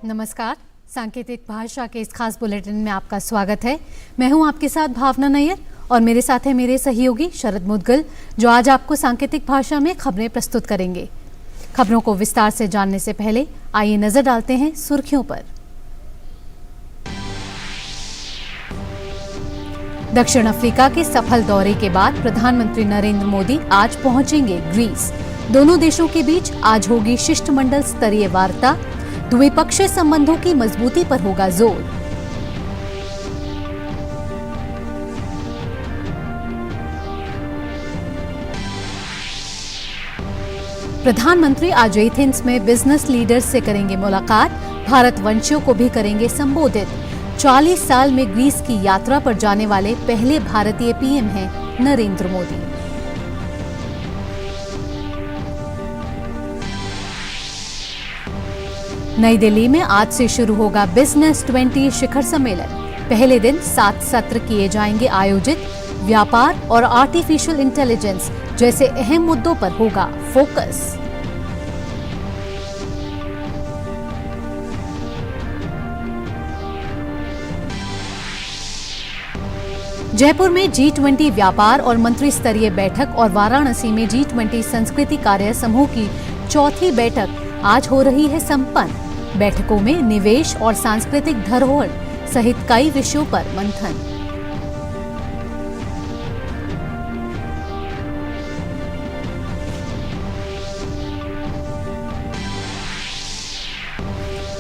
नमस्कार, सांकेतिक भाषा के इस खास बुलेटिन में आपका स्वागत है। मैं हूं आपके साथ भावना नैयर और मेरे साथ है मेरे सहयोगी शरद मुदगल, जो आज आपको सांकेतिक भाषा में खबरें प्रस्तुत करेंगे। खबरों को विस्तार से जानने से पहले आइए नजर डालते हैं सुर्खियों पर। दक्षिण अफ्रीका के सफल दौरे के बाद प्रधानमंत्री नरेंद्र मोदी आज पहुंचेंगे ग्रीस। दोनों देशों के बीच आज होगी शिष्टमंडल स्तरीय वार्ता। द्विपक्षीय संबंधों की मजबूती पर होगा जोर। प्रधानमंत्री आज एथेंस में बिजनेस लीडर्स से करेंगे मुलाकात। भारतवंशियों को भी करेंगे संबोधित। 40 साल में ग्रीस की यात्रा पर जाने वाले पहले भारतीय पीएम हैं नरेंद्र मोदी। नई दिल्ली में आज से शुरू होगा बिजनेस 20 शिखर सम्मेलन। पहले दिन 7 सत्र किए जाएंगे आयोजित। व्यापार और आर्टिफिशियल इंटेलिजेंस जैसे अहम मुद्दों पर होगा फोकस। जयपुर में G20 व्यापार और मंत्री स्तरीय बैठक और वाराणसी में G20 संस्कृति कार्य समूह की चौथी बैठक आज हो रही है संपन्न। बैठकों में निवेश और सांस्कृतिक धरोहर सहित कई विषयों पर मंथन।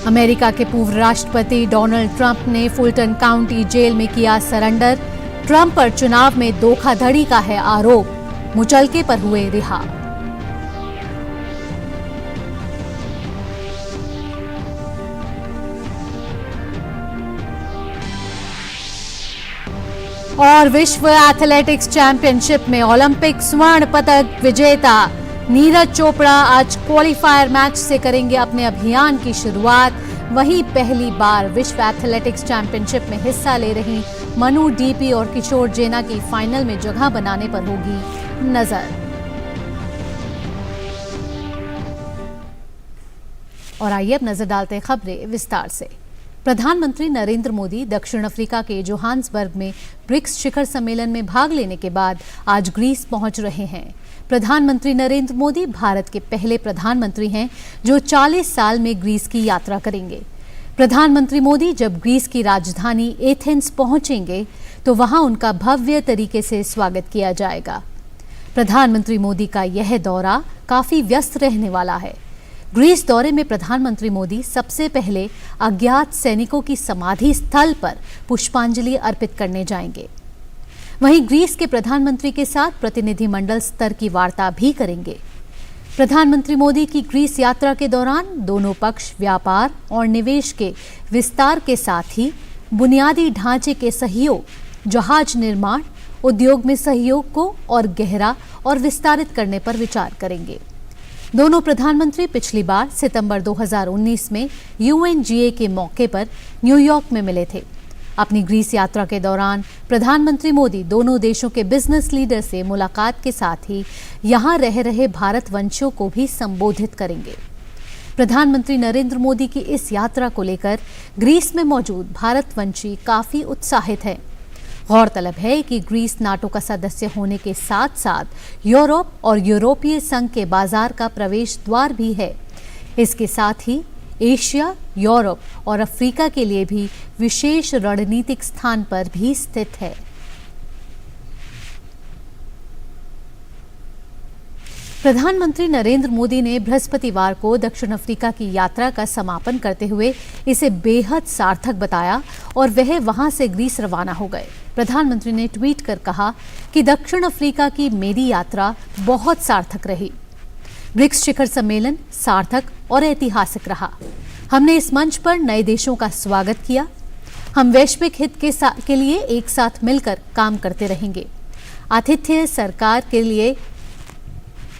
अमेरिका के पूर्व राष्ट्रपति डोनाल्ड ट्रंप ने फुलटन काउंटी जेल में किया सरेंडर। ट्रंप पर चुनाव में धोखाधड़ी का है आरोप। मुचलके पर हुए रिहा। और विश्व एथलेटिक्स चैंपियनशिप में ओलंपिक स्वर्ण पदक विजेता नीरज चोपड़ा आज क्वालिफायर मैच से करेंगे अपने अभियान की शुरुआत। वहीं पहली बार विश्व एथलेटिक्स चैंपियनशिप में हिस्सा ले रही मनु डीपी और किशोर जेना की फाइनल में जगह बनाने पर होगी नजर। और आइए अब नजर डालते हैं खबरें विस्तार से। प्रधानमंत्री नरेंद्र मोदी दक्षिण अफ्रीका के जोहान्सबर्ग में ब्रिक्स शिखर सम्मेलन में भाग लेने के बाद आज ग्रीस पहुंच रहे हैं। प्रधानमंत्री नरेंद्र मोदी भारत के पहले प्रधानमंत्री हैं जो 40 साल में ग्रीस की यात्रा करेंगे। प्रधानमंत्री मोदी जब ग्रीस की राजधानी एथेंस पहुंचेंगे तो वहां उनका भव्य तरीके से स्वागत किया जाएगा। प्रधानमंत्री मोदी का यह दौरा काफी व्यस्त रहने वाला है। ग्रीस दौरे में प्रधानमंत्री मोदी सबसे पहले अज्ञात सैनिकों की समाधि स्थल पर पुष्पांजलि अर्पित करने जाएंगे। वहीं ग्रीस के प्रधानमंत्री के साथ प्रतिनिधिमंडल स्तर की वार्ता भी करेंगे। प्रधानमंत्री मोदी की ग्रीस यात्रा के दौरान दोनों पक्ष व्यापार और निवेश के विस्तार के साथ ही बुनियादी ढांचे के सहयोग, जहाज निर्माण, उद्योग में सहयोग को और गहरा और विस्तारित करने पर विचार करेंगे। दोनों प्रधानमंत्री पिछली बार सितंबर 2019 में UNGA के मौके पर न्यूयॉर्क में मिले थे। अपनी ग्रीस यात्रा के दौरान प्रधानमंत्री मोदी दोनों देशों के बिजनेस लीडर से मुलाकात के साथ ही यहां रह रहे भारतवंशियों को भी संबोधित करेंगे। प्रधानमंत्री नरेंद्र मोदी की इस यात्रा को लेकर ग्रीस में मौजूद भारतवंशी काफी उत्साहित हैं। गौरतलब है कि ग्रीस नाटो का सदस्य होने के साथ साथ यूरोप और यूरोपीय संघ के बाजार का प्रवेश द्वार भी है। इसके साथ ही एशिया, यूरोप और अफ्रीका के लिए भी विशेष रणनीतिक स्थान पर भी स्थित है। प्रधानमंत्री नरेंद्र मोदी ने बृहस्पतिवार को दक्षिण अफ्रीका की यात्रा का समापन करते हुए इसे बेहद सार्थक बताया और वह वहां से ग्रीस रवाना हो गए। प्रधानमंत्री ने ट्वीट कर कहा कि दक्षिण अफ्रीका की मेरी यात्रा बहुत सार्थक रही। ब्रिक्स शिखर सम्मेलन सार्थक और ऐतिहासिक रहा। हमने इस मंच पर नए देशों का स्वागत किया। हम वैश्विक हित के लिए एक साथ मिलकर काम करते रहेंगे। आतिथ्य सरकार के लिए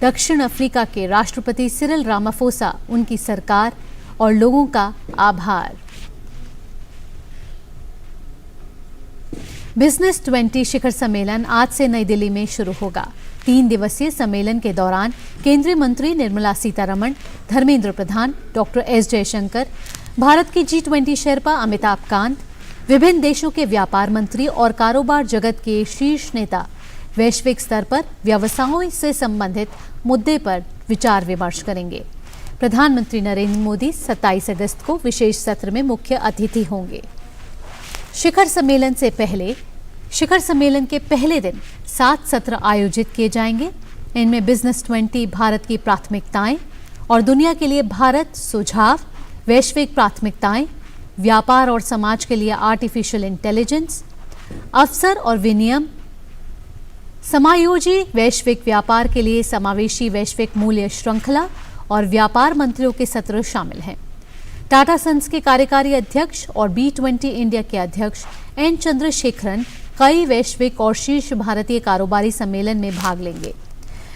दक्षिण अफ्रीका के राष्ट्रपति सिरिल रामाफोसा, उनकी सरकार और लोगों का आभार। बिजनेस 20 शिखर सम्मेलन आज से नई दिल्ली में शुरू होगा। 3 दिवसीय सम्मेलन के दौरान केंद्रीय मंत्री निर्मला सीतारमण, धर्मेंद्र प्रधान, डॉक्टर एस जयशंकर, भारत के G20 शेर्पा अमिताभ कांत, विभिन्न देशों के व्यापार मंत्री और कारोबार जगत के शीर्ष नेता वैश्विक स्तर पर व्यवसायों से संबंधित मुद्दे पर विचार विमर्श करेंगे। प्रधानमंत्री नरेंद्र मोदी 27 अगस्त को विशेष सत्र में मुख्य अतिथि होंगे। शिखर सम्मेलन के पहले दिन 7 सत्र आयोजित किए जाएंगे। इनमें बिजनेस 20 भारत की प्राथमिकताएं और दुनिया के लिए भारत सुझाव, वैश्विक प्राथमिकताएं, व्यापार और समाज के लिए आर्टिफिशियल इंटेलिजेंस, अवसर और विनियम, समायोजी वैश्विक व्यापार के लिए समावेशी वैश्विक मूल्य श्रृंखला और व्यापार मंत्रियों के सत्र शामिल हैं। टाटा सन्स के कार्यकारी अध्यक्ष और B20 इंडिया के अध्यक्ष एन चंद्रशेखरन कई वैश्विक और शीर्ष भारतीय कारोबारी सम्मेलन में भाग लेंगे।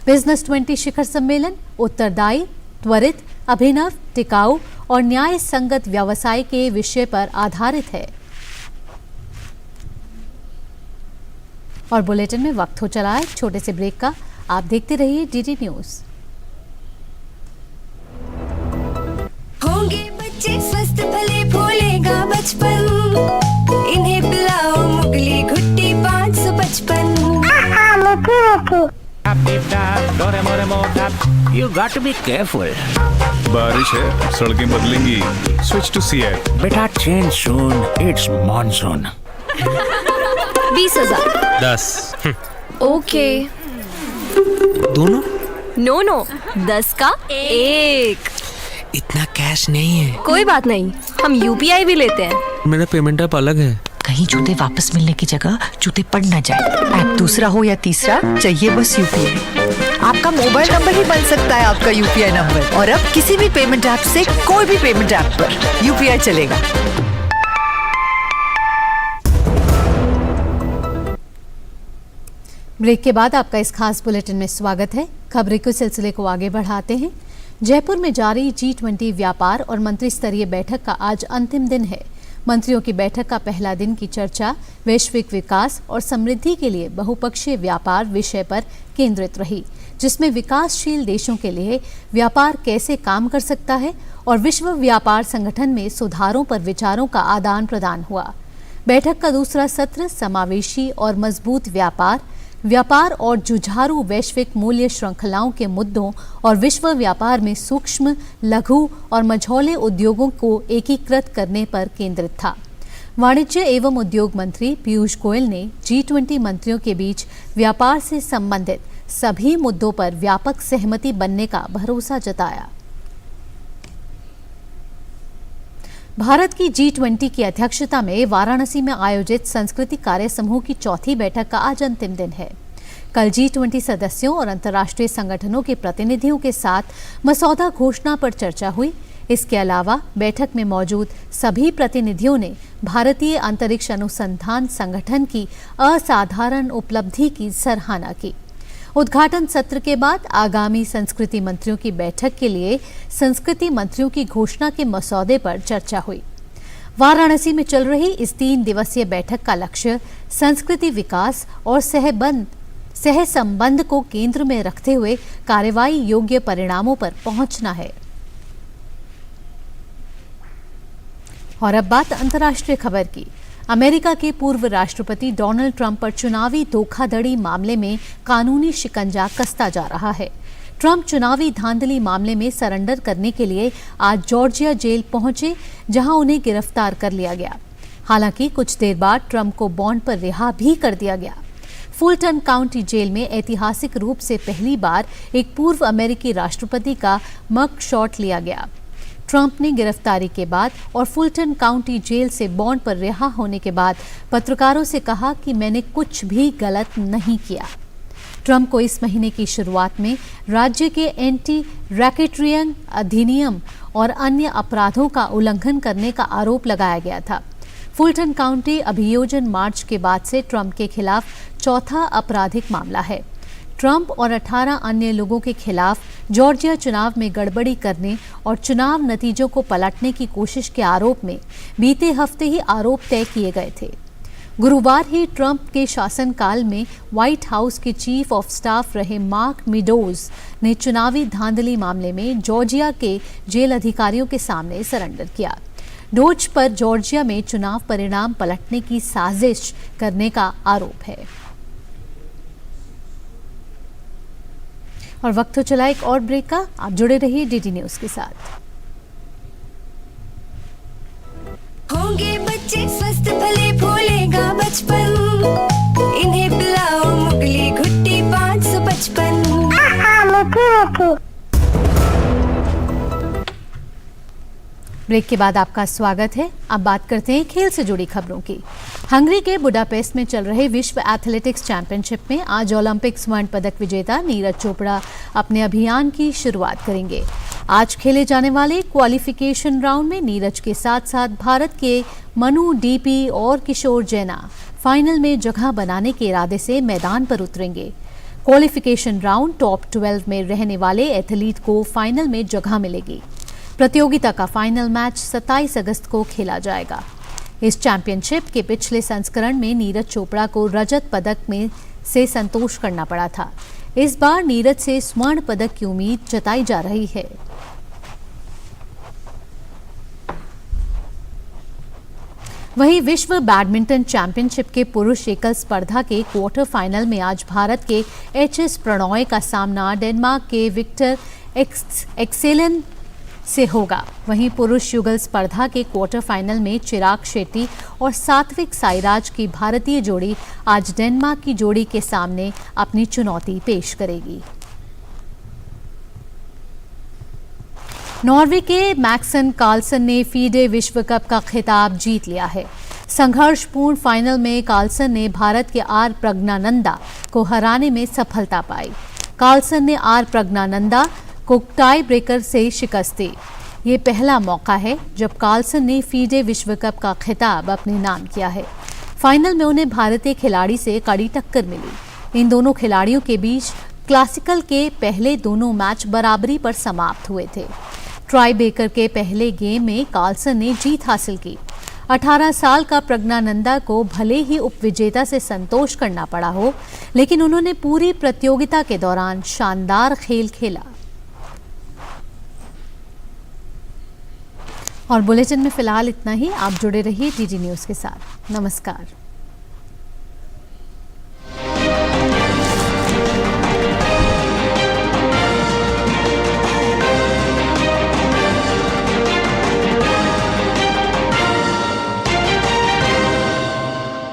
बिजनेस 20 शिखर सम्मेलन उत्तरदायी, त्वरित, अभिनव, टिकाऊ और न्याय संगत व्यवसाय के विषय पर आधारित है। और बुलेटिन में वक्त हो चला है एक छोटे से ब्रेक का। आप देखते रहिए DD न्यूज। होंगे बच्चे स्वस्थ भले भूलेगा बचपन, इन्हें पिलाओ मुगली घुट्टी 555। You got to be careful. बारिश है, सड़कें बदलेंगी। Switch to Seat. बेटा change soon. It's monsoon. 20,000। 10। Okay. दोनों? नो 10 का 1। इतना कैश नहीं है। कोई बात नहीं, हम UPI भी लेते हैं। मेरा पेमेंट ऐप अलग है। कहीं जूते वापस मिलने की जगह जूते पड़ ना जाए। ऐप दूसरा हो या तीसरा, चाहिए बस UPI। आपका मोबाइल नंबर ही बन सकता है आपका UPI नंबर। और अब किसी भी पेमेंट ऐप से कोई भी पेमेंट ऐप पर UPI चलेगा। ब्रेक के बाद आपका इस खास बुलेटिन में स्वागत है। खबरें के सिलसिले को आगे बढ़ाते हैं। जयपुर में जारी G20 व्यापार और मंत्री स्तरीय बैठक का आज अंतिम दिन है। मंत्रियों की बैठक का पहला दिन की चर्चा वैश्विक विकास और समृद्धि के लिए बहुपक्षीय व्यापार विषय पर केंद्रित रही, जिसमें विकासशील देशों के लिए व्यापार कैसे काम कर सकता है और विश्व व्यापार संगठन में सुधारों पर विचारों का आदान प्रदान हुआ। बैठक का दूसरा सत्र समावेशी और मजबूत व्यापार और जुझारू वैश्विक मूल्य श्रृंखलाओं के मुद्दों और विश्व व्यापार में सूक्ष्म, लघु और मझौले उद्योगों को एकीकृत करने पर केंद्रित था। वाणिज्य एवं उद्योग मंत्री पीयूष गोयल ने G20 मंत्रियों के बीच व्यापार से संबंधित सभी मुद्दों पर व्यापक सहमति बनने का भरोसा जताया। भारत की G20 की अध्यक्षता में वाराणसी में आयोजित संस्कृति कार्य समूह की चौथी बैठक का आज अंतिम दिन है। कल G20 सदस्यों और अंतर्राष्ट्रीय संगठनों के प्रतिनिधियों के साथ मसौदा घोषणा पर चर्चा हुई। इसके अलावा बैठक में मौजूद सभी प्रतिनिधियों ने भारतीय अंतरिक्ष अनुसंधान संगठन की असाधारण उपलब्धि की सराहना की। उद्घाटन सत्र के बाद आगामी संस्कृति मंत्रियों की बैठक के लिए संस्कृति मंत्रियों की घोषणा के मसौदे पर चर्चा हुई। वाराणसी में चल रही इस 3 दिवसीय बैठक का लक्ष्य संस्कृति विकास और सहसंबंध को केंद्र में रखते हुए कार्रवाई योग्य परिणामों पर पहुंचना है। और अब बात अंतर्राष्ट्रीय खबर की। अमेरिका के पूर्व राष्ट्रपति डोनाल्ड ट्रंप पर चुनावी धोखाधड़ी मामले में कानूनी शिकंजा कसता जा रहा है। ट्रंप चुनावी धांधली मामले में सरेंडर करने के लिए आज जॉर्जिया जेल पहुंचे, जहां उन्हें गिरफ्तार कर लिया गया। हालांकि कुछ देर बाद ट्रंप को बॉन्ड पर रिहा भी कर दिया गया। फुलटन काउंटी जेल में ऐतिहासिक रूप से पहली बार एक पूर्व अमेरिकी राष्ट्रपति का मग शॉट लिया गया। ट्रंप ने गिरफ्तारी के बाद और फुलटन काउंटी जेल से बॉन्ड पर रिहा होने के बाद पत्रकारों से कहा कि मैंने कुछ भी गलत नहीं किया। ट्रंप को इस महीने की शुरुआत में राज्य के एंटी रैकेटरिंग अधिनियम और अन्य अपराधों का उल्लंघन करने का आरोप लगाया गया था। फुलटन काउंटी अभियोजन मार्च के बाद से ट्रंप के खिलाफ चौथा आपराधिक मामला है। ट्रंप और 18 अन्य लोगों के खिलाफ जॉर्जिया चुनाव में गड़बड़ी करने और चुनाव नतीजों को पलटने की कोशिश के आरोप में बीते हफ्ते ही आरोप तय किए गए थे। गुरुवार ही ट्रंप के शासनकाल में व्हाइट हाउस के चीफ ऑफ स्टाफ रहे मार्क मीडोज ने चुनावी धांधली मामले में जॉर्जिया के जेल अधिकारियों के सामने सरेंडर किया। डोज पर जॉर्जिया में चुनाव परिणाम पलटने की साजिश करने का आरोप है। और वक्त हो चला एक और ब्रेक का। आप जुड़े रहिए डीडी न्यूज के साथ। होंगे बच्चे स्वस्थ भले फूलेगा बचपन, इन्हें पिलाओ मुगली घुट्टी 555। ब्रेक के बाद आपका स्वागत है। अब बात करते हैं खेल से जुड़ी खबरों की। हंगरी के बुडापेस्ट में चल रहे विश्व एथलेटिक्स चैंपियनशिप में आज ओलंपिक स्वर्ण पदक विजेता नीरज चोपड़ा अपने अभियान की शुरुआत करेंगे। आज खेले जाने वाले क्वालिफिकेशन राउंड में नीरज के साथ साथ भारत के मनु डीपी और किशोर जैना फाइनल में जगह बनाने के इरादे से मैदान पर उतरेंगे। क्वालिफिकेशन राउंड टॉप 12 में रहने वाले एथलीट को फाइनल में जगह मिलेगी। प्रतियोगिता का फाइनल मैच 27 अगस्त को खेला जाएगा। इस चैंपियनशिप के पिछले संस्करण में नीरज चोपड़ा को रजत पदक में से संतोष करना पड़ा था। इस बार नीरज से स्वर्ण पदक की उम्मीद जताई जा रही है। वहीं विश्व बैडमिंटन चैंपियनशिप के पुरुष एकल स्पर्धा के क्वार्टर फाइनल में आज भारत के एच.एस. प्रणॉय का सामना डेनमार्क के विक्टर एक्सेलन से होगा। वहीं पुरुष युगल स्पर्धा के क्वार्टर फाइनल में चिराग शेट्टी और सात्विक साईराज की भारतीय जोड़ी आज डेनमार्क की जोड़ी के सामने अपनी चुनौती पेश करेगी। नॉर्वे के मैक्सन कार्लसन ने फीडे विश्व कप का खिताब जीत लिया है। संघर्षपूर्ण फाइनल में कार्लसन ने भारत के आर प्रज्ञानंदा को हराने में सफलता पाई। कार्लसन ने आर प्रज्ञानंदा को टाई ब्रेकर से शिकस्त दी। ये पहला मौका है जब कार्लसन ने फीडे विश्व कप का खिताब अपने नाम किया है। फाइनल में उन्हें भारतीय खिलाड़ी से कड़ी टक्कर मिली। इन दोनों खिलाड़ियों के बीच क्लासिकल के पहले दोनों मैच बराबरी पर समाप्त हुए थे। टाई ब्रेकर के पहले गेम में कार्लसन ने जीत हासिल की। 18 साल का प्रज्ञानंदा को भले ही उपविजेता से संतोष करना पड़ा हो, लेकिन उन्होंने पूरी प्रतियोगिता के दौरान शानदार खेल खेला। और बुलेटिन में फिलहाल इतना ही। आप जुड़े रहिए डीडी न्यूज के साथ। नमस्कार।